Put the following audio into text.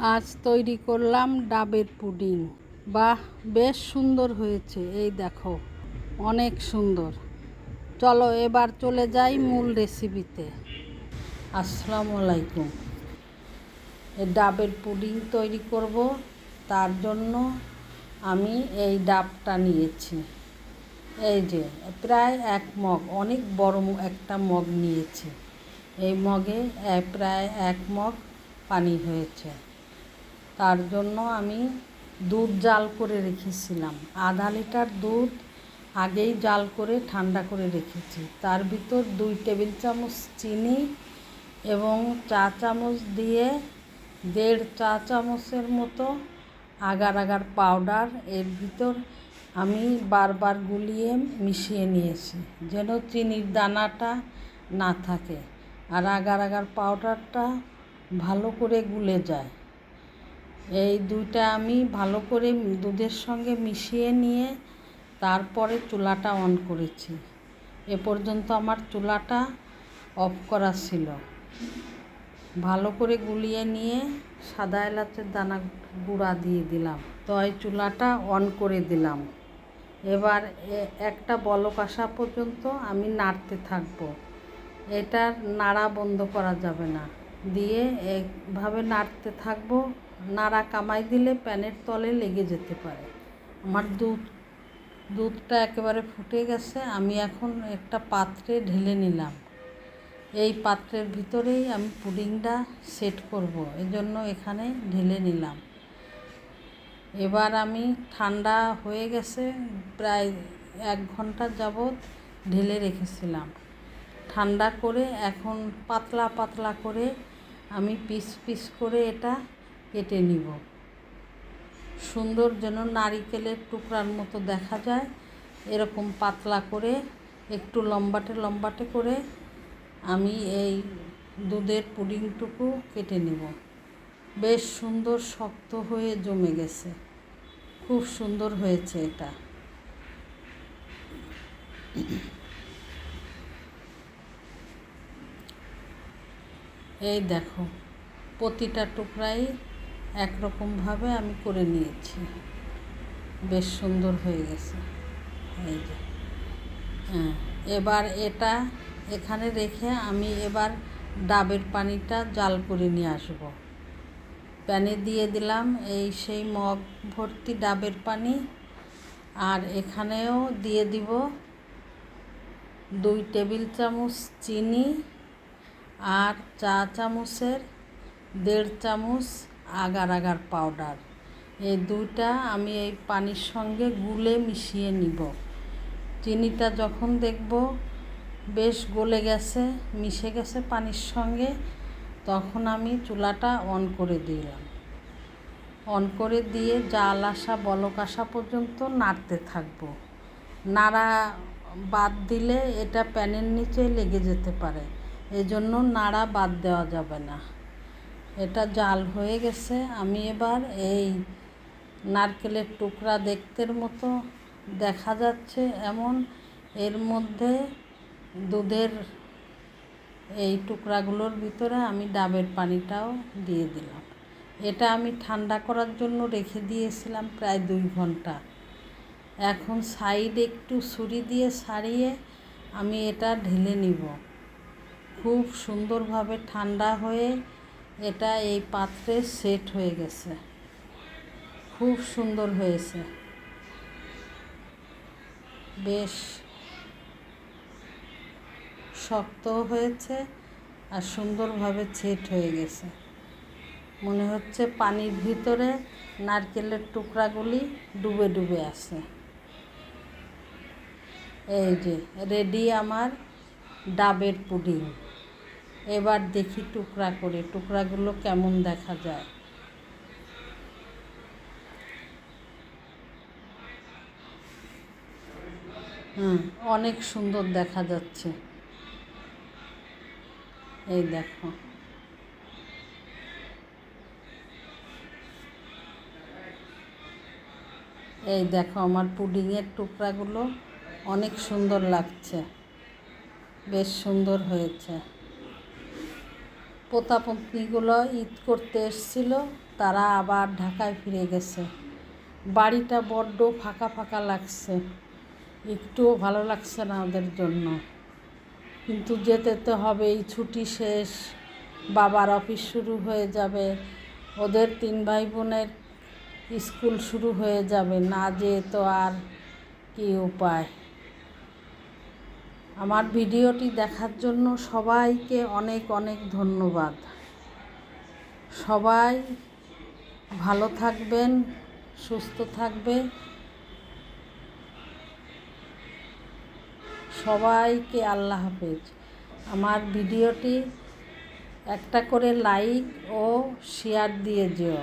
আজ তৈরি করলাম ডাবের পুডিং। বাহ, বেশ সুন্দর হয়েছে। এই দেখো, অনেক সুন্দর। চলো এবার চলে যাই মূল রেসিপিতে। আসসালামু আলাইকুম। এই ডাবের পুডিং তৈরি করব, তার জন্য আমি এই ডাবটা নিয়েছি। এই যে প্রায় 1 মগ, অনেক বড় একটা মগ নিয়েছি। এই মগে প্রায় 1 মগ পানি হয়েছে। তার জন্য আমি দুধ জাল করে রেখেছিলাম। আধা লিটার দুধ আগেই জাল করে ঠান্ডা করে রেখেছি। তার ভিতর 2 টেবিল চামচ চিনি এবং চা চামচ দিয়ে 1.5 চা চামচের মতো আগার আগার পাউডার এর ভিতর আমি বারবার গুলিয়ে মিশিয়ে নিয়েছি, যেন চিনির দানাটা না থাকে আর আগার আগার পাউডারটা ভালো করে গুলে যায়। এই দুইটা আমি ভালো করে দুধের সঙ্গে মিশিয়ে নিয়ে তারপরে চুলাটা অন করেছি। এ পর্যন্ত আমার চুলাটা অফ করা ছিল। ভালো করে গুলিয়ে নিয়ে সাদা এলাচের দানা গুঁড়া দিয়ে দিলাম। তো এই চুলাটা অন করে দিলাম। এবার একটা বলক আসা পর্যন্ত আমি নাড়তে থাকবো। এটা নাড়া বন্ধ করা যাবে না, দিয়ে এইভাবে নাড়তে থাকবো। নাড়া কামাই দিলে প্যানের তলে লেগে যেতে পারে। আমার দুধটা একেবারে ফুটে গেছে। আমি এখন একটা পাত্রে ঢেলে নিলাম। এই পাত্রের ভিতরেই আমি পুডিংটা সেট করব, এজন্য এখানে ঢেলে নিলাম। এবার আমি ঠান্ডা হয়ে গেছে, প্রায় 1 ঘন্টা যাবৎ ঢেলে রেখেছিলাম। ঠান্ডা করে এখন পাতলা পাতলা করে আমি পিস পিস করে এটা কেটে নিব। সুন্দর যেন নারিকেলের টুকরার মতো দেখা যায়, এরকম পাতলা করে একটু লম্বাটে লম্বাটে করে আমি এই দুধের পুডিংটুকু কেটে নিব। বেশ সুন্দর শক্ত হয়ে জমে গেছে, খুব সুন্দর হয়েছে এটা। এই দেখো, প্রতিটা টুকরাই একরকমভাবে আমি করে নিয়েছি। বেশ সুন্দর হয়ে গেছে। এই যে এবার এটা এখানে রেখে আমি এবার ডাবের পানিটা জাল করে নিয়ে আসব। প্যানে দিয়ে দিলাম এই সেই মগ ভর্তি ডাবের পানি, আর এখানেও দিয়ে দিব 2 টেবিল চামচ চিনি আর চা চামচের 1.5 চামচ আগার আগার পাউডার। এই দুইটা আমি এই পানির সঙ্গে গুলে মিশিয়ে নিব। চিনিটা যখন দেখব বেশ গলে গেছে, মিশে গেছে পানির সঙ্গে, তখন আমি চুলাটা অন করে দিলাম। অন করে দিয়ে জাল আসা বলক আসা পর্যন্ত নাড়তে থাকবো। নাড়া বাদ দিলে এটা প্যানের নিচে লেগে যেতে পারে, এজন্য নাড়া বাদ দেওয়া যাবে না। এটা জাল হয়ে গেছে। আমি এবার এই নারকেলের টুকরা দেখতের মতো দেখা যাচ্ছে এমন, এর মধ্যে দুধের এই টুকরাগুলোর ভিতরে আমি ডাবের পানিটাও দিয়ে দিলাম। এটা আমি ঠান্ডা করার জন্য রেখে দিয়েছিলাম প্রায় 2 ঘন্টা। এখন সাইড একটু ছুরি দিয়ে ছাড়িয়ে আমি এটা ঢেলে নিব। খুব সুন্দরভাবে ঠান্ডা হয়ে এটা এই পাত্রে সেট হয়ে গেছে। খুব সুন্দর হয়েছে, বেশ শক্ত হয়েছে আর সুন্দরভাবে সেট হয়ে গেছে। মনে হচ্ছে পানির ভিতরে নারকেলের টুকরাগুলি ডুবে ডুবে আছে। এই যে রেডি আমার ডাবের পুডিং। এবার দেখি টুকরা করে টুকরাগুলো কেমন দেখা যায়। অনেক সুন্দর দেখা যাচ্ছে। এই দেখো, এই দেখো আমার পুডিংয়ের টুকরাগুলো অনেক সুন্দর লাগছে, বেশ সুন্দর হয়েছে। পোতাপত্নীগুলো ঈদ করতে এসেছিল, তারা আবার ঢাকায় ফিরে গেছে। বাড়িটা বড্ড ফাঁকা ফাঁকা লাগছে, একটুও ভালো লাগছে না ওদের জন্য। কিন্তু যেতে তো হবেই, ছুটি শেষ, বাবার অফিস শুরু হয়ে যাবে, ওদের 3 ভাই বোনের স্কুল শুরু হয়ে যাবে, না যেয়ে তো আর কি উপায়। আমার ভিডিওটি দেখার জন্য সবাইকে অনেক অনেক ধন্যবাদ। সবাই ভালো থাকবেন, সুস্থ থাকবে। সবাইকে আল্লাহ হাফেজ। আমার ভিডিওটি একটা করে লাইক ও শেয়ার দিয়ে যেও।